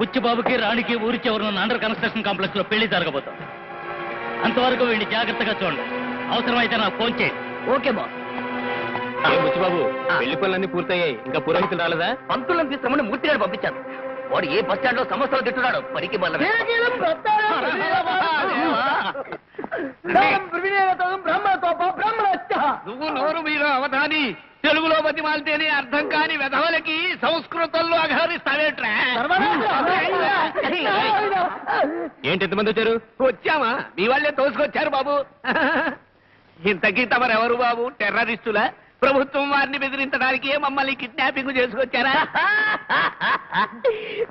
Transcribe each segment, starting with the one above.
పుచ్చిబాబుకి రాణికి ఊరి చివరన అండర్ కన్స్ట్రక్షన్ కాంప్లెక్స్ లో పెళ్లి జరగబోతాం. అంతవరకు వీడిని జాగ్రత్తగా చూడండి. అవసరమైతే నాకు ఫోన్ చేయండి. ఓకే బాబు. బుచ్చిబాబు పెళ్లి పనులన్నీ పూర్తయ్యాయి, ఇంకా పురోహితులు రాలేదా? పంతులను తీసుకురమని మూర్తి గారు పంపించాను. వాడు ఏ బస్ స్టాండ్ లో సమస్యలు తిట్టున్నాడు. పరికి నువ్వు నోరు మీరు అవధాని. తెలుగులో బతిమాలితేనే అర్థం కాని వెధవలకి సంస్కృతంలో అఘహరిస్తావేట్రా? ఏంటి ఎంతమంది వచ్చారు? వచ్చామా? మీ వాళ్ళే తోసుకొచ్చారు బాబు. ఇంతకీ తమరెవరు బాబు? టెర్రరిస్టులా? ప్రభుత్వం వారిని బెదిరించడానికి మమ్మల్ని కిడ్నాపింగ్ చేసుకొచ్చారా?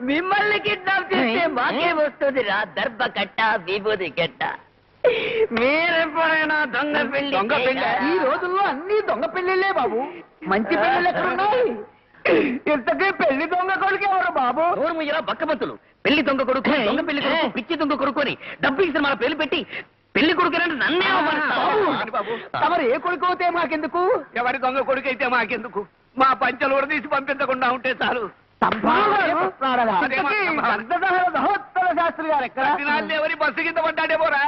మిమ్మల్ని కిడ్నాప్ చేస్తే మాకే వస్తుందిరా దర్భ కట్ట విభూది కట్ట. మీరెప్పుడైనా దొంగ పెళ్లి? దొంగ పెళ్లి ఈ రోజుల్లో అన్ని దొంగ పెళ్లిళ్లే బాబు. మంచి పెళ్లిళ్ళు ఎక్కడున్నాయి? ఇంతకీ పెళ్లి దొంగ కొడుకు ఎవరు బాబు? నోరుముయ్యరా బక్కబంతులు. పెళ్లి దొంగ కొడుకు, దొంగ పెళ్లి కొడుకు, పిచ్చి దొంగ కొడుకు అని డబ్బింగ్ సినిమాల పేర్లు పెట్టి పెళ్లి కొడుకు నన్నే బాబు. తమరు ఏ కొడుకు అవుతే మాకెందుకు? ఎవరి దొంగ కొడుకు అయితే మాకెందుకు? మా పంచలు తీసి పంపించకుండా ఉంటే చాలు. శాస్త్రి గారు ఎక్కడ? ఎవరి బస్సు కింద పడ్డాడే పోరా?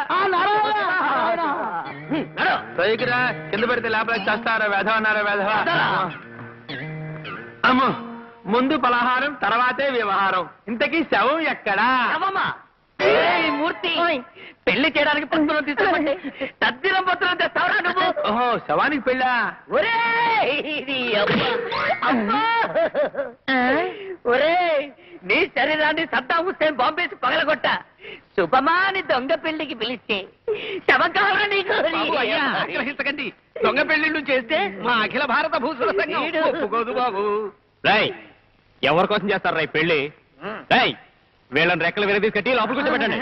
కింద పెడితే లోపల చేస్తారా వేధవ అన్నారా వేధవ? అమ్మో, ముందు పలహారం తర్వాతే వ్యవహారం. ఇంతకీ శవం ఎక్కడా? మూర్తి పెళ్లి చేయడానికి పంతులను తీసుకుంటే తద్దినం పత్రం తెస్తావరా నువ్వు? ఓహో, శవానికి పెళ్ళా? ఒరే నీ శరీరాన్ని సద్దాం హుస్సేన్ బాంబేసి పగలగొట్ట శుభమాని దొంగ పెళ్లికి పిలిస్తే శవకాలం నీకు. బాబు, అయ్యా, ఆగ్రహించకండి. దొంగ పెళ్లిళ్ళు చేస్తే మా అఖిల భారత భూసుల సంఘం ఒప్పుకోదు బాబు. ఎవరి కోసం చేస్తారు రై పెళ్లి? వీళ్ళని రెక్కలు విరదీసి కట్టి లోపల కూర్చోబెట్టండి.